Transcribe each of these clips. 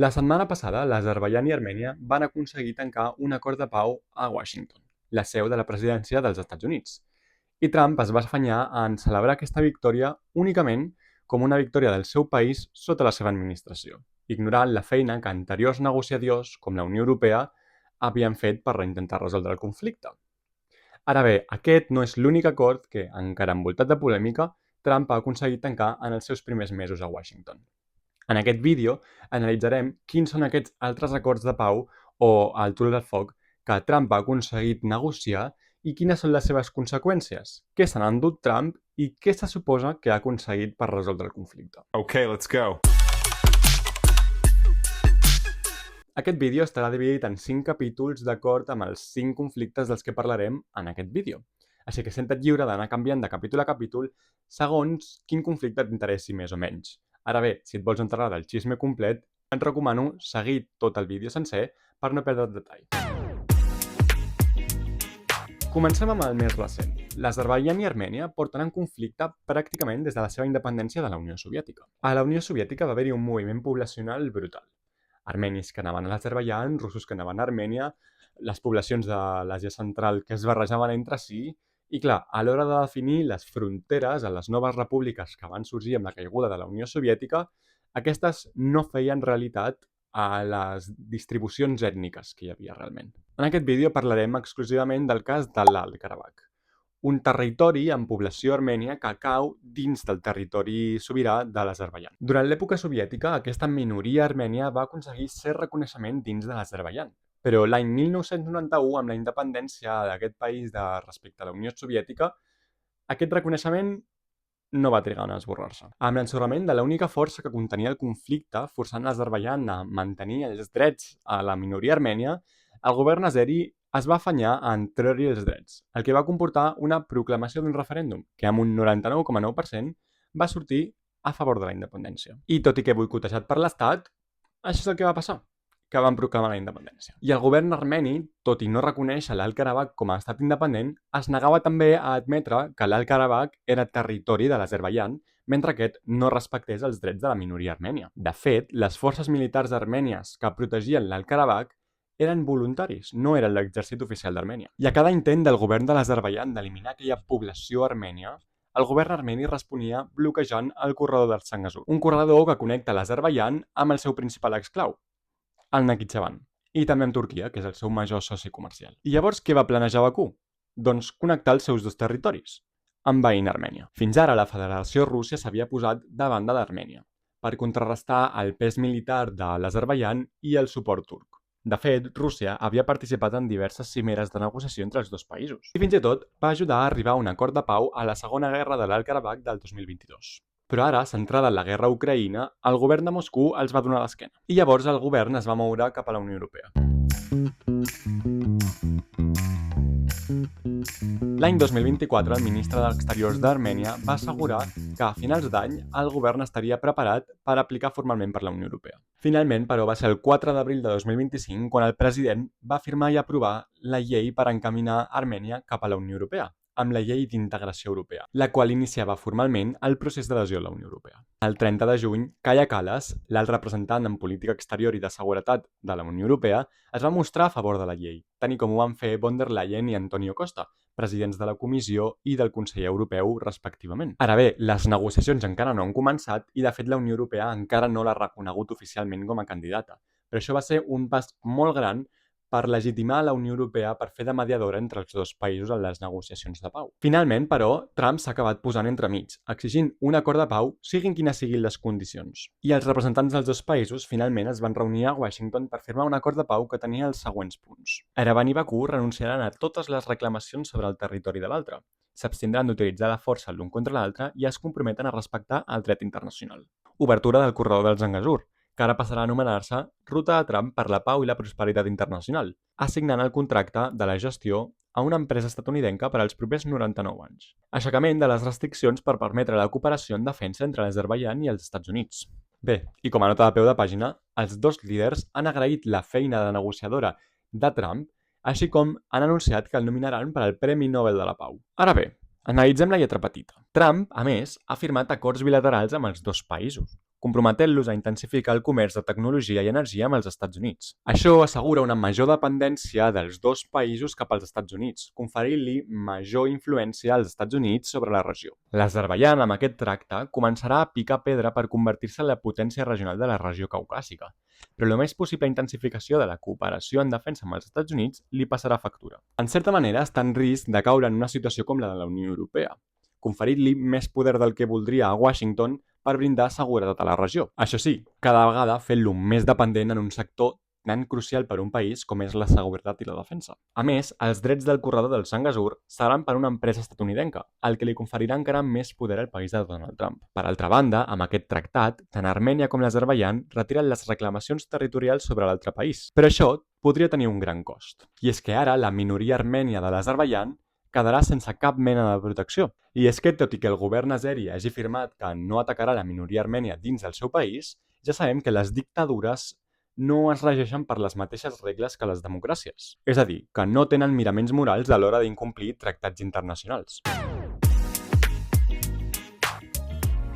La setmana passada, l'Azerbaidjan i Armènia van aconseguir tancar un acord de pau a Washington, la seu de la presidència dels Estats Units. I Trump es va afanyar en celebrar aquesta victòria únicament com una victòria del seu país sota la seva administració, ignorant la feina que anteriors negociadors, com la Unió Europea, havien fet per intentar resoldre el conflicte. Ara bé, aquest no és l'únic acord que, encara envoltat de polèmica, Trump ha aconseguit tancar en els seus primers mesos a Washington. En aquest vídeo analitzarem quins són aquests altres acords de pau o altura de foc que Trump ha aconseguit negociar i quines són les seves conseqüències, què se n'ha endut Trump i què se suposa que ha aconseguit per resoldre el conflicte. Okay, let's go. Aquest vídeo estarà dividit en 5 capítols d'acord amb els 5 conflictes dels que parlarem en aquest vídeo. Així que senta't lliure d'anar canviant de capítol a capítol segons quin conflicte t'interessi més o menys. Ara bé, si et vols enterar del xisme complet, et recomano seguir tot el vídeo sencer per no perdre el detall. Comencem amb el més recent. L'Azerbaidjan i Armènia porten en conflicte pràcticament des de la seva independència de la Unió Soviètica. A la Unió Soviètica va haver-hi un moviment poblacional brutal. Armenis que anaven a l'Azerbaidjan, russos que anaven a Armènia, les poblacions de l'Àsia Central que es barrejaven entre si, i clar, a l'hora de definir les fronteres a les noves repúbliques que van sorgir amb la caiguda de la Unió Soviètica, aquestes no feien realitat a les distribucions ètniques que hi havia realment. En aquest vídeo parlarem exclusivament del cas de l'Alt Karabakh, un territori amb població armènia que cau dins del territori sobirà de l'Azerbaidjan. Durant l'època soviètica, aquesta minoria armènia va aconseguir cert reconeixement dins de l'Azerbaidjan. Però l'any 1991, amb la independència d'aquest país respecte a la Unió Soviètica, aquest reconeixement no va trigar a esborrar-se. Amb l'ensorrament de l'única força que contenia el conflicte, forçant l'Azerbaidjan a mantenir els drets a la minoria armènia, el govern azeri es va afanyar en treure-li els drets, el que va comportar una proclamació d'un referèndum que amb un 99,9% va sortir a favor de la independència. I tot i que boicotejat per l'Estat, això és el que va passar, que van proclamar la independència. I el govern armeni, tot i no reconèixer l'Alt Karabakh com a estat independent, es negava també a admetre que l'Alt Karabakh era territori de l'Azerbaidjan, mentre aquest no respectés els drets de la minoria armènia. De fet, les forces militars armènies que protegien l'Alt Karabakh eren voluntaris, no eren l'exèrcit oficial d'Armènia. I a cada intent del govern de l'Azerbaidjan d'eliminar aquella població armènia, el govern armeni responia bloquejant el corredor del Sang Azur, un corredor que connecta l'Azerbaidjan amb el seu principal exclau, el Nakhitxevan, i també amb Turquia, que és el seu major soci comercial. I llavors què va planejar Bakú? Doncs connectar els seus dos territoris, envaint Armènia. Fins ara la Federació Rússia s'havia posat de banda d'Armènia, per contrarrestar el pes militar de l'Azerbaidjan i el suport turc. De fet, Rússia havia participat en diverses cimeres de negociació entre els dos països, i fins i tot va ajudar a arribar a un acord de pau a la Segona Guerra de l'Alt Karabakh del 2022. Però ara, centrada en la guerra a Ucraïna, el govern de Moscou els va donar l'esquena. I llavors el govern es va moure cap a la Unió Europea. L'any 2024, el ministre d'Exteriors d'Armènia va assegurar que a finals d'any el govern estaria preparat per aplicar formalment per la Unió Europea. Finalment, però, va ser el 4 d'abril de 2025 quan el president va firmar i aprovar la llei per encaminar Armènia cap a la Unió Europea, amb la llei d'integració europea, la qual iniciava formalment el procés d'adhesió a la Unió Europea. El 30 de juny, Kaja Kallas, l'alt representant en política exterior i de seguretat de la Unió Europea, es va mostrar a favor de la llei, tal com ho van fer von der Leyen i Antonio Costa, presidents de la Comissió i del Consell Europeu, respectivament. Ara bé, les negociacions encara no han començat i, de fet, la Unió Europea encara no l'ha reconegut oficialment com a candidata. Però això va ser un pas molt gran per legitimar la Unió Europea per fer de mediadora entre els dos països en les negociacions de pau. Finalment, però, Trump s'ha acabat posant entremig, exigint un acord de pau, siguin quines siguin les condicions. I els representants dels dos països finalment es van reunir a Washington per firmar un acord de pau que tenia els següents punts. Erevan i Bakú renunciaran a totes les reclamacions sobre el territori de l'altre, s'abstindran d'utilitzar la força l'un contra l'altre i es comprometen a respectar el dret internacional. Obertura del corredor del Sang Azur, que ara passarà a anomenar-se Ruta de Trump per la Pau i la Prosperitat Internacional, assignant el contracte de la gestió a una empresa estatunidenca per als propers 99 anys. Aixecament de les restriccions per permetre la cooperació en defensa entre l'Azerbaidjan i els Estats Units. Bé, i com a nota de peu de pàgina, els dos líders han agraït la feina de negociadora de Trump, així com han anunciat que el nominaran per al Premi Nobel de la Pau. Ara bé, analitzem la lletra petita. Trump, a més, ha firmat acords bilaterals amb els dos països, comprometent-los a intensificar el comerç de tecnologia i energia amb els Estats Units. Això assegura una major dependència dels dos països cap als Estats Units, conferint-li major influència als Estats Units sobre la regió. L'Azerbaidjan, amb aquest tracte, començarà a picar pedra per convertir-se en la potència regional de la regió caucàsica, però la més possible intensificació de la cooperació en defensa amb els Estats Units li passarà factura. En certa manera, està en risc de caure en una situació com la de la Unió Europea, conferint-li més poder del que voldria a Washington per brindar seguretat a la regió. Això sí, cada vegada fent-lo més dependent en un sector tan crucial per a un país com és la seguretat i la defensa. A més, els drets del corredor del Sangasur seran per una empresa estatunidenca, el que li conferirà encara més poder al país de Donald Trump. Per altra banda, amb aquest tractat, tant Armènia com l'Azerbaidjan retiren les reclamacions territorials sobre l'altre país. Però això podria tenir un gran cost. I és que ara la minoria armènia de l'Azerbaidjan quedarà sense cap mena de protecció. I és que, tot i que el govern azeri hagi afirmat que no atacarà la minoria armènia dins del seu país, ja sabem que les dictadures no es regeixen per les mateixes regles que les democràcies. És a dir, que no tenen miraments morals a l'hora d'incomplir tractats internacionals.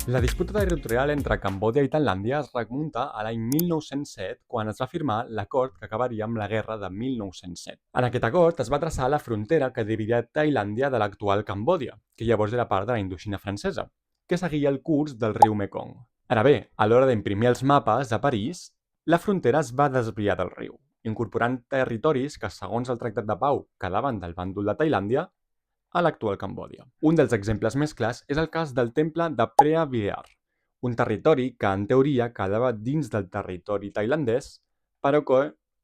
La disputa territorial entre Cambodja i Tailàndia es remunta a l'any 1907, quan es va firmar l'acord que acabaria amb la guerra de 1907. En aquest acord es va traçar la frontera que dividia Tailàndia de l'actual Cambodja, que llavors era part de la Indoxina francesa, que seguia el curs del riu Mekong. Ara bé, a l'hora d'imprimir els mapes a París, la frontera es va desviar del riu, incorporant territoris que, segons el Tractat de Pau, quedaven del bàndol de Tailàndia a l'actual Cambodja. Un dels exemples més clars és el cas del temple de Preah Vihear, un territori que en teoria quedava dins del territori tailandès, però que,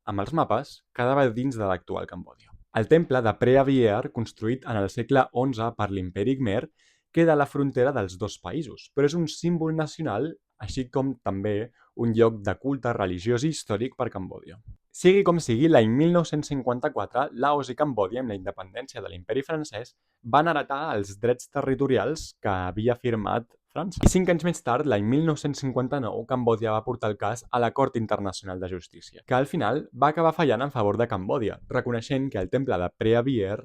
amb els mapes, quedava dins de l'actual Cambodja. El temple de Preah Vihear, construït en el segle XI per l'Imperi Khmer, queda a la frontera dels dos països, però és un símbol nacional, així com també un lloc de culte religiós i històric per Cambodja. Sigui com sigui, l'any 1954, Laos i Cambodja, amb la independència de l'Imperi francès, van heretar els drets territorials que havia firmat França. I 5 anys més tard, l'any 1959, Cambodja va portar el cas a la Cort Internacional de Justícia, que al final va acabar fallant en favor de Cambodja, reconeixent que el temple de Preah Vihear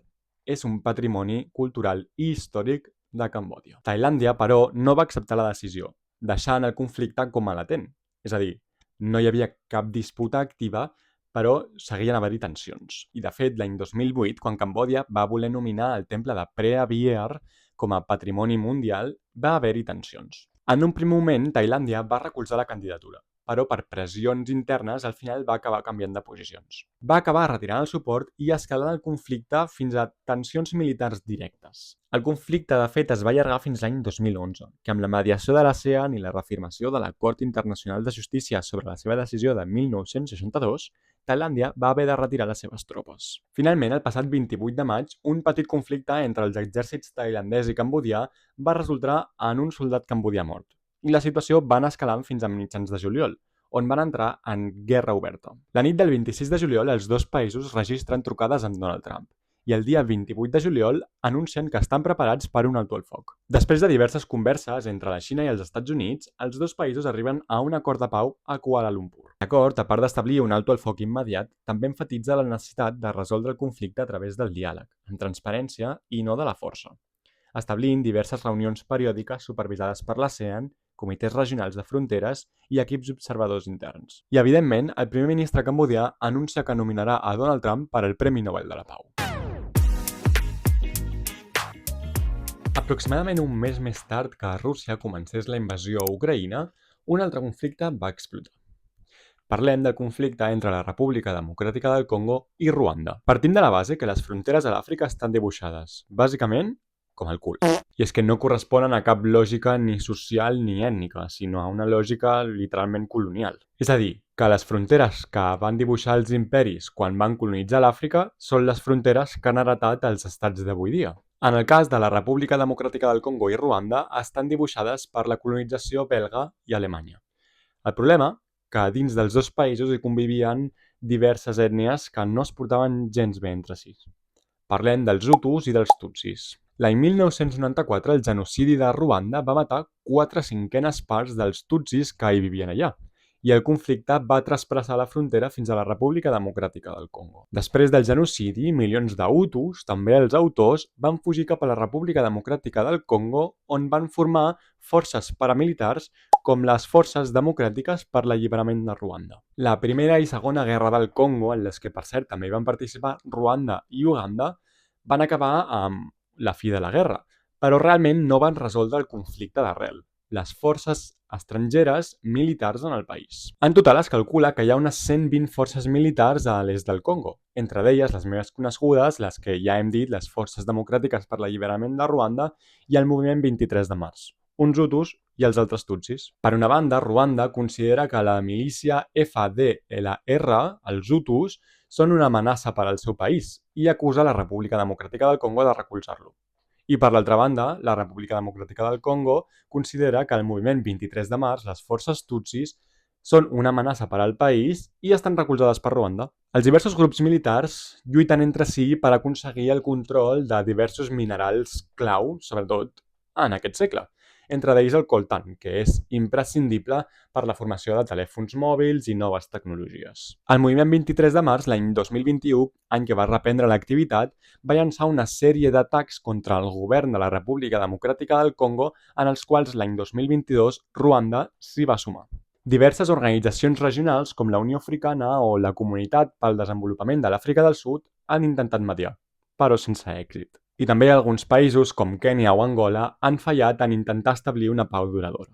és un patrimoni cultural i històric de Cambodja. Tailàndia, però, no va acceptar la decisió, deixant el conflicte com a latent. És a dir, no hi havia cap disputa activa, però seguien haver-hi tensions. I, de fet, l'any 2008, quan Cambodja va voler nominar el temple de Preah Vihear com a patrimoni mundial, va haver-hi tensions. En un primer moment, Tailàndia va recolzar la candidatura, però per pressions internes al final va acabar canviant de posicions. Va acabar retirant el suport i escalant el conflicte fins a tensions militars directes. El conflicte, de fet, es va allargar fins l'any 2011, que amb la mediació de l'ASEAN i la reafirmació de la Cort Internacional de Justícia sobre la seva decisió de 1962, Tailàndia va haver de retirar les seves tropes. Finalment, el passat 28 de maig, un petit conflicte entre els exèrcits tailandès i cambodjà va resultar en un soldat cambodjà mort. I la situació va anar escalant fins a mitjans de juliol, on van entrar en guerra oberta. La nit del 26 de juliol, els dos països registren trucades amb Donald Trump, i el dia 28 de juliol anuncien que estan preparats per un alto el foc. Després de diverses converses entre la Xina i els Estats Units, els dos països arriben a un acord de pau a Kuala Lumpur. L'acord, a part d'establir un alto el foc immediat, també enfatitza la necessitat de resoldre el conflicte a través del diàleg, amb transparència i no de la força, establint diverses reunions periòdiques supervisades per l'ASEAN, comitès regionals de fronteres i equips observadors interns. I, evidentment, el primer ministre cambodjà anuncia que nominarà a Donald Trump per al Premi Nobel de la Pau. Aproximadament un mes més tard que Rússia comencés la invasió a Ucraïna, un altre conflicte va explotar. Parlem del conflicte entre la República Democràtica del Congo i Ruanda. Partim de la base que les fronteres a l'Àfrica estan dibuixades, bàsicament, com el cul. I és que no corresponen a cap lògica ni social ni ètnica, sinó a una lògica literalment colonial. És a dir, que les fronteres que van dibuixar els imperis quan van colonitzar l'Àfrica són les fronteres que han heretat els estats d'avui dia. En el cas de la República Democràtica del Congo i Ruanda, estan dibuixades per la colonització belga i Alemanya. El problema, que dins dels dos països hi convivien diverses ètnies que no es portaven gens bé entre si. Parlem dels Hutus i dels Tutsis. L'any 1994, el genocidi de Ruanda va matar 4/5 parts dels Tutsis que hi vivien allà, i el conflicte va traspassar la frontera fins a la República Democràtica del Congo. Després del genocidi, milions de Hutus, també els autors, van fugir cap a la República Democràtica del Congo, on van formar forces paramilitars com les Forces Democràtiques per l'Alliberament de Ruanda. La Primera i Segona Guerra del Congo, en les que per cert també hi van participar Ruanda i Uganda, van acabar amb la fi de la guerra, però realment no van resoldre el conflicte d'arrel, les forces estrangeres militars en el país. En total es calcula que hi ha unes 120 forces militars a l'est del Congo, entre d'elles les més conegudes, les que ja hem dit, les Forces Democràtiques per l'Alliberament de Ruanda i el Moviment 23 de març, uns Hutus i els altres Tutsis. Per una banda, Ruanda considera que la milícia FDLR, els Hutus, són una amenaça per al seu país i acusa la República Democràtica del Congo de recolzar-lo. I per l'altra banda, la República Democràtica del Congo considera que el moviment 23 de març, les forces Tutsis, són una amenaça per al país i estan recolzades per Ruanda. Els diversos grups militars lluiten entre si per aconseguir el control de diversos minerals clau, sobretot en aquest segle. Entre d'ells el coltan, que és imprescindible per la formació de telèfons mòbils i noves tecnologies. El moviment 23 de març, l'any 2021, any que va reprendre l'activitat, va llançar una sèrie d'atacs contra el govern de la República Democràtica del Congo, en els quals l'any 2022 Ruanda s'hi va sumar. Diverses organitzacions regionals com la Unió Africana o la Comunitat pel Desenvolupament de l'Àfrica del Sud han intentat mediar, però sense èxit. I també alguns països, com Kènia o Angola, han fallat en intentar establir una pau duradora.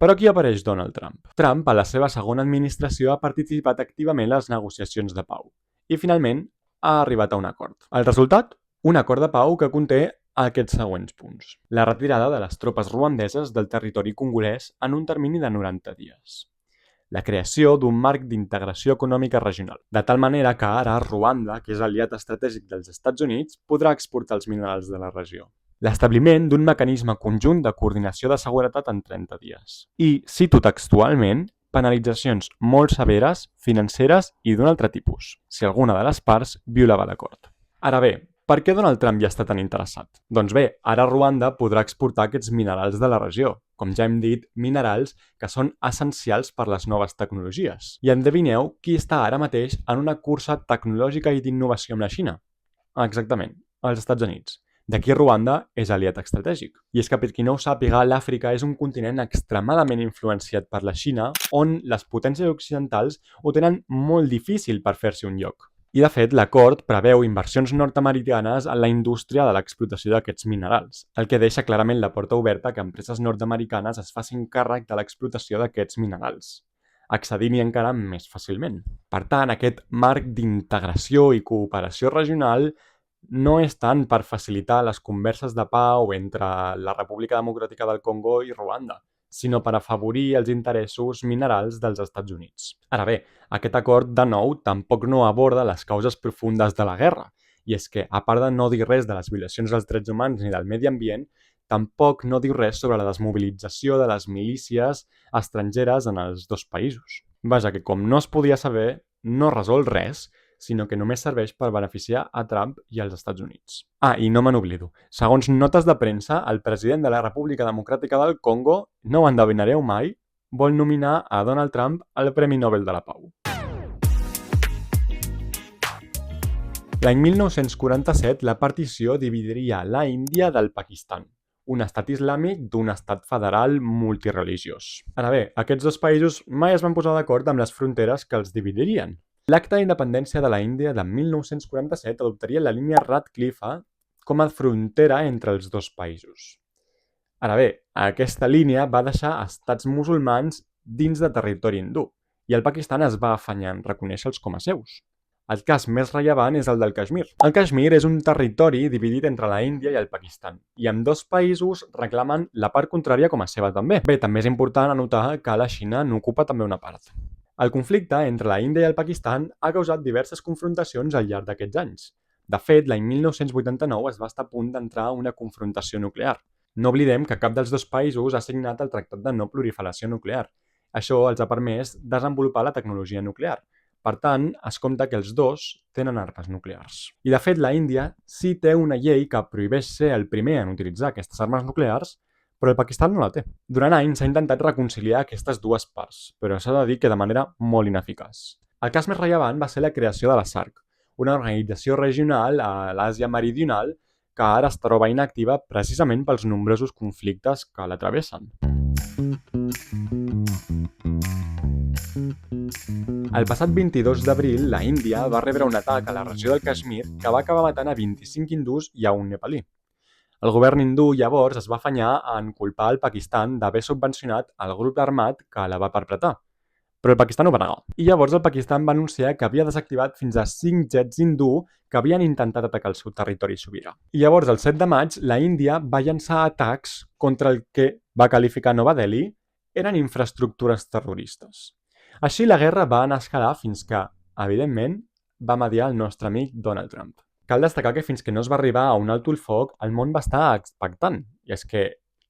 Però aquí apareix Donald Trump. Trump, a la seva segona administració, ha participat activament en les negociacions de pau i, finalment, ha arribat a un acord. El resultat? Un acord de pau que conté aquests següents punts. La retirada de les tropes ruandeses del territori congolès en un termini de 90 dies. La creació d'un marc d'integració econòmica regional, de tal manera que ara Ruanda, que és aliat estratègic dels Estats Units, podrà exportar els minerals de la regió. L'establiment d'un mecanisme conjunt de coordinació de seguretat en 30 dies. I, cito textualment, penalitzacions molt severes, financeres i d'un altre tipus, si alguna de les parts violava l'acord. Ara bé, per què Donald Trump ja està tan interessat? Doncs bé, ara Ruanda podrà exportar aquests minerals de la regió. Com ja hem dit, minerals que són essencials per les noves tecnologies. I endevineu qui està ara mateix en una cursa tecnològica i d'innovació amb la Xina? Exactament, els Estats Units. D'aquí Ruanda és aliat estratègic. I és que per qui no ho sàpiga, l'Àfrica és un continent extremadament influenciat per la Xina, on les potències occidentals ho tenen molt difícil per fer-se un lloc. I, de fet, l'acord preveu inversions nord-americanes en la indústria de l'explotació d'aquests minerals, el que deixa clarament la porta oberta que empreses nord-americanes es facin càrrec de l'explotació d'aquests minerals, accedint-hi encara més fàcilment. Per tant, aquest marc d'integració i cooperació regional no és tant per facilitar les converses de pau entre la República Democràtica del Congo i Ruanda, sinó per afavorir els interessos minerals dels Estats Units. Ara bé, aquest acord, de nou, tampoc no aborda les causes profundes de la guerra, i és que, a part de no dir res de les violacions dels drets humans ni del medi ambient, tampoc no diu res sobre la desmobilització de les milícies estrangeres en els dos països. Vaja, que com no es podia saber, no resol res, sinó que només serveix per beneficiar a Trump i als Estats Units. Ah, i no me n'oblido. Segons notes de premsa, el president de la República Democràtica del Congo, no ho endevinareu mai, vol nominar a Donald Trump al Premi Nobel de la Pau. L'any 1947, la partició dividiria la Índia del Pakistan, un estat islàmic d'un estat federal multireligiós. Ara bé, aquests dos països mai es van posar d'acord amb les fronteres que els dividirien. L'acta d'independència de la Índia de 1947 adoptaria la línia Radcliffe com a frontera entre els dos països. Ara bé, aquesta línia va deixar estats musulmans dins de territori hindú i el Pakistan es va afanyar en reconèixer-los com a seus. El cas més rellevant és el del Caixmir. El Caixmir és un territori dividit entre la Índia i el Pakistan, i ambdós països reclamen la part contrària com a seva també. Bé, també és important anotar que la Xina n'ocupa també una part. El conflicte entre la Índia i el Pakistan ha causat diverses confrontacions al llarg d'aquests anys. De fet, l'any 1989 es va estar a punt d'entrar una confrontació nuclear. No oblidem que cap dels dos països ha signat el Tractat de No Proliferació Nuclear. Això els ha permès desenvolupar la tecnologia nuclear. Per tant, es compta que els dos tenen armes nuclears. I de fet, la Índia sí té una llei que prohibeix ser el primer en utilitzar aquestes armes nuclears, Però el Pakistan no la té. Durant anys s'ha intentat reconciliar aquestes dues parts, però s'ha de dir que de manera molt ineficaç. El cas més rellevant va ser la creació de la SARC, una organització regional a l'Àsia Meridional que ara es troba inactiva precisament pels nombrosos conflictes que la travessen. El passat 22 d'abril, la Índia va rebre un atac a la regió del Caixmir que va acabar matant a 25 hindús i a un nepalí. El govern hindú llavors es va afanyar en culpar el Pakistan d'haver subvencionat el grup armat que la va perpetrar. Però el Pakistan ho va negar. I llavors el Pakistan va anunciar que havia desactivat fins a 5 jets hindú que havien intentat atacar el seu territori sobirà. I llavors, el 7 de maig, la Índia va llançar atacs contra el que va qualificar Nova Delhi eren infraestructures terroristes. Així la guerra va anar a escalar fins que, evidentment, va mediar el nostre amic Donald Trump. Cal destacar que fins que no es va arribar a un alto el foc, el món va estar expectant. I és que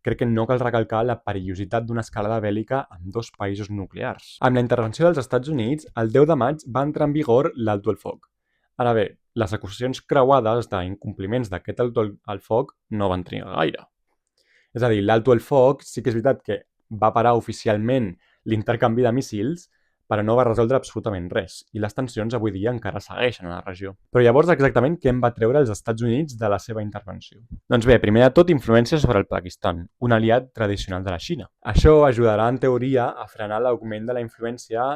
crec que no cal recalcar la perillositat d'una escalada bèl·lica amb dos països nuclears. Amb la intervenció dels Estats Units, el 10 de maig va entrar en vigor l'alto el foc. Ara bé, les acusacions creuades d'incompliments d'aquest alto el foc no van trigar gaire. És a dir, l'alto el foc sí que és veritat que va parar oficialment l'intercanvi de míssils, però no va resoldre absolutament res, i les tensions avui dia encara segueixen a la regió. Però llavors exactament què en va treure els Estats Units de la seva intervenció? Doncs bé, primer de tot, influència sobre el Pakistan, un aliat tradicional de la Xina. Això ajudarà en teoria a frenar l'augment de la influència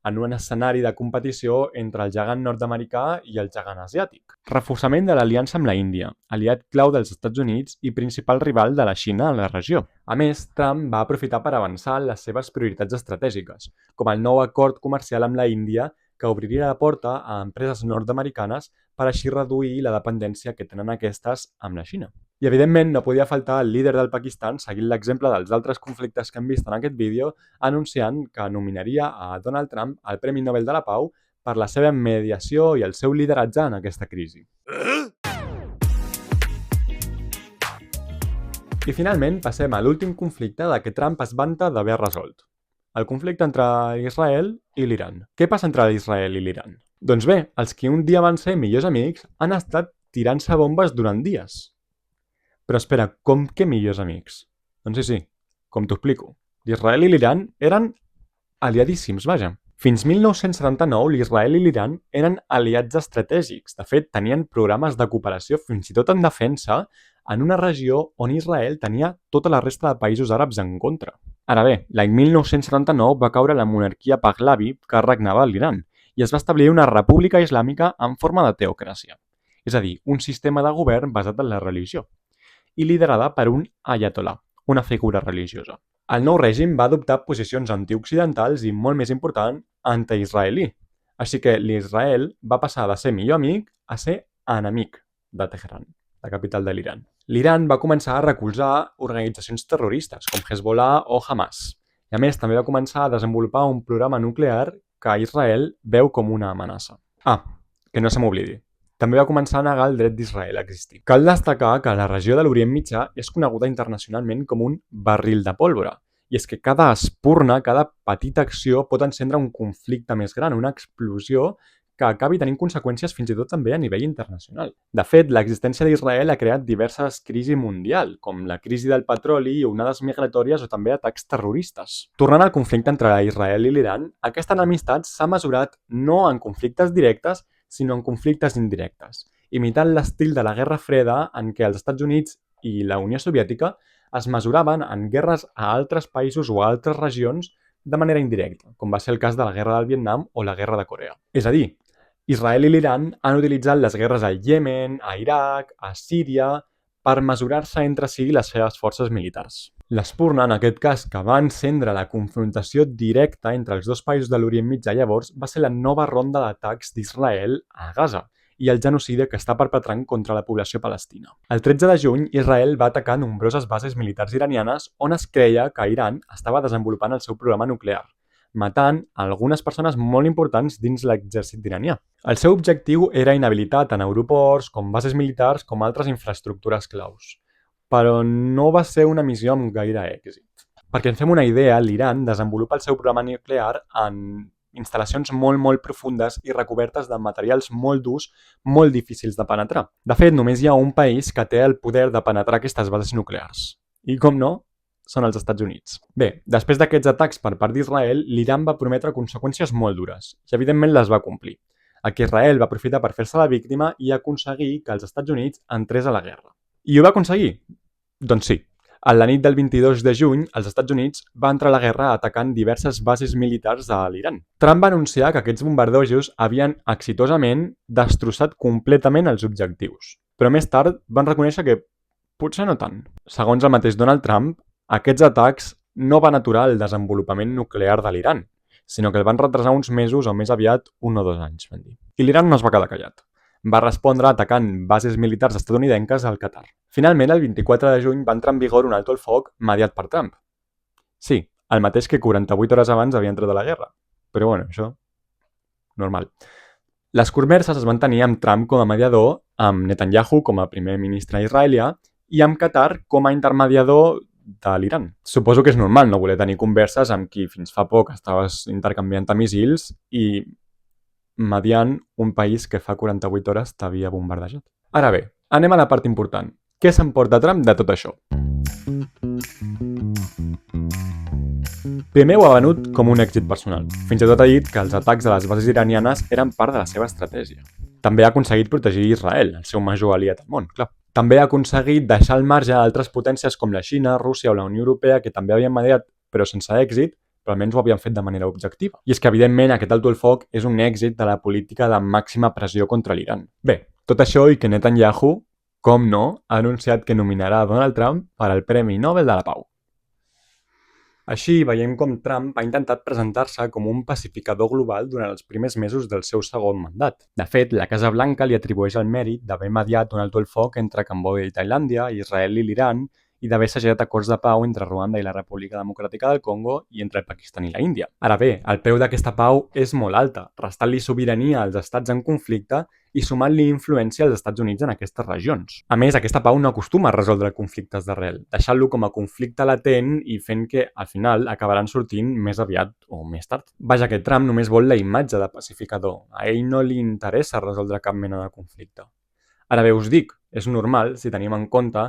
en un escenari de competició entre el gegant nord-americà i el gegant asiàtic. Reforçament de l'aliança amb la Índia, aliat clau dels Estats Units i principal rival de la Xina a la regió. A més, Trump va aprofitar per avançar les seves prioritats estratègiques, com el nou acord comercial amb la Índia que obriria la porta a empreses nord-americanes per així reduir la dependència que tenen aquestes amb la Xina. I, evidentment, no podia faltar el líder del Pakistan, seguint l'exemple dels altres conflictes que hem vist en aquest vídeo, anunciant que nominaria a Donald Trump al Premi Nobel de la Pau per la seva mediació i el seu lideratge en aquesta crisi. I finalment passem a l'últim conflicte de què Trump es vanta d'haver resolt. El conflicte entre Israel i l'Iran. Què passa entre Israel i l'Iran? Doncs bé, els que un dia van ser millors amics han estat tirant-se bombes durant dies. Però espera, com que millors amics? Doncs sí, com t'ho explico. L'Israel i l'Iran eren aliadíssims, vaja. Fins 1979, l'Israel i l'Iran eren aliats estratègics. De fet, tenien programes de cooperació fins i tot en defensa en una regió on Israel tenia tota la resta de països àrabs en contra. Ara bé, l'any 1979 va caure la monarquia Pahlavi que regnava a l'Iran i es va establir una república islàmica en forma de teocràcia, és a dir, un sistema de govern basat en la religió i liderada per un ayatollah, una figura religiosa. El nou règim va adoptar posicions antioccidentals i, molt més important, anti-israelí. Així que l'Israel va passar de ser millor amic a ser enemic de Teheran, la capital de l'Iran. L'Iran va començar a recolzar organitzacions terroristes com Hezbollah o Hamas. I a més, també va començar a desenvolupar un programa nuclear que Israel veu com una amenaça. Que no se m'oblidi. També va començar a negar el dret d'Israel a existir. Cal destacar que la regió de l'Orient Mitjà és coneguda internacionalment com un barril de pólvora. I és que cada espurna, cada petita acció pot encendre un conflicte més gran, una explosió que acabi tenint conseqüències fins i tot també a nivell internacional. De fet, l'existència d'Israel ha creat diverses crisis mundials, com la crisi del petroli, onades migratòries o també atacs terroristes. Tornant al conflicte entre Israel i l'Iran, aquesta enemistat s'ha mesurat no en conflictes directes, sinó en conflictes indirectes, imitant l'estil de la Guerra Freda en què els Estats Units i la Unió Soviètica es mesuraven en guerres a altres països o a altres regions de manera indirecta, com va ser el cas de la Guerra del Vietnam o la Guerra de Corea. És a dir, Israel i l'Iran han utilitzat les guerres al Iemen, a Iraq, a Síria, per mesurar-se entre si les seves forces militars. L'espurna, en aquest cas, que va encendre la confrontació directa entre els dos països de l'Orient Mitjà llavors, va ser la nova ronda d'atacs d'Israel a Gaza i el genocidi que està perpetrant contra la població palestina. El 13 de juny, Israel va atacar nombroses bases militars iranianes on es creia que Iran estava desenvolupant el seu programa nuclear, matant algunes persones molt importants dins l'exèrcit iranià. El seu objectiu era inhabilitar tant aeroports com bases militars com altres infraestructures claus. Però no va ser una missió amb gaire èxit. Perquè ens fem una idea, l'Iran desenvolupa el seu programa nuclear en instal·lacions molt profundes i recobertes de materials molt durs, molt difícils de penetrar. De fet, només hi ha un país que té el poder de penetrar aquestes bases nuclears. I, com no, són els Estats Units. Bé, després d'aquests atacs per part d'Israel, l'Iran va prometre conseqüències molt dures i, evidentment, les va complir. Aquí Israel va aprofitar per fer-se la víctima i aconseguir que els Estats Units entrés a la guerra. I ho va aconseguir? Doncs sí. A la nit del 22 de juny, els Estats Units va entrar a la guerra atacant diverses bases militars de l'Iran. Trump va anunciar que aquests bombardejos havien exitosament destrossat completament els objectius. Però més tard van reconèixer que potser no tant. Segons el mateix Donald Trump, aquests atacs no van aturar el desenvolupament nuclear de l'Iran, sinó que el van retrasar uns mesos o més aviat 1 o 2 anys, van dir. I l'Iran no es va quedar callat. Va respondre atacant bases militars estatunidenques al Qatar. Finalment, el 24 de juny va entrar en vigor un alto el foc mediat per Trump. Sí, el mateix que 48 hores abans havia entrat a la guerra. Però bueno, això... normal. Les converses es van tenir amb Trump com a mediador, amb Netanyahu com a primer ministre israelià i amb Qatar com a intermediador de l'Iran. Suposo que és normal no voler tenir converses amb qui fins fa poc estaves intercanviant missils i mediant un país que fa 48 hores t'havia bombardejat. Ara bé, anem a la part important. Què s'emporta Trump de tot això? Primer ho ha venut com un èxit personal. Fins i tot ha dit que els atacs a les bases iranianes eren part de la seva estratègia. També ha aconseguit protegir Israel, el seu major aliat al món, clar. També ha aconseguit deixar al marge altres potències com la Xina, Rússia o la Unió Europea, que també havien mediat, però sense èxit, però almenys ho havien fet de manera objectiva. I és que, evidentment, aquest alto el foc és un èxit de la política de màxima pressió contra l'Iran. Bé, tot això i que Netanyahu, com no, ha anunciat que nominarà Donald Trump per al Premi Nobel de la Pau. Així, veiem com Trump ha intentat presentar-se com un pacificador global durant els primers mesos del seu segon mandat. De fet, la Casa Blanca li atribueix el mèrit d'haver mediat un alto el foc entre Cambodja i Tailàndia, Israel i l'Iran, i d'haver segellat acords de pau entre Ruanda i la República Democràtica del Congo i entre el Pakistan i la Índia. Ara bé, el preu d'aquesta pau és molt alta, restant-li sobirania als estats en conflicte i sumant-li influència als Estats Units en aquestes regions. A més, aquesta pau no acostuma a resoldre conflictes d'arrel, deixant-lo com a conflicte latent i fent que, al final, acabaran sortint més aviat o més tard. Vaja, que Trump només vol la imatge de pacificador. A ell no li interessa resoldre cap mena de conflicte. Ara bé, us dic, és normal si tenim en compte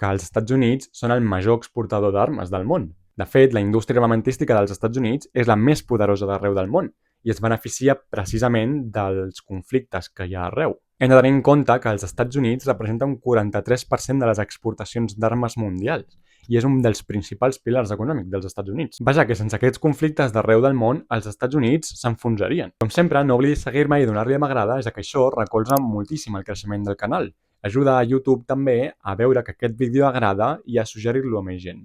que els Estats Units són el major exportador d'armes del món. De fet, la indústria armamentística dels Estats Units és la més poderosa d'arreu del món i es beneficia precisament dels conflictes que hi ha arreu. Hem de tenir en compte que els Estats Units representen un 43% de les exportacions d'armes mundials i és un dels principals pilars econòmics dels Estats Units. Vaja, que sense aquests conflictes d'arreu del món, els Estats Units s'enfonsarien. Com sempre, no oblidis seguir-me i donar-li a m'agrada, ja que això recolza moltíssim el creixement del canal. Ajuda a YouTube també a veure que aquest vídeo agrada i a suggerir-lo a més gent.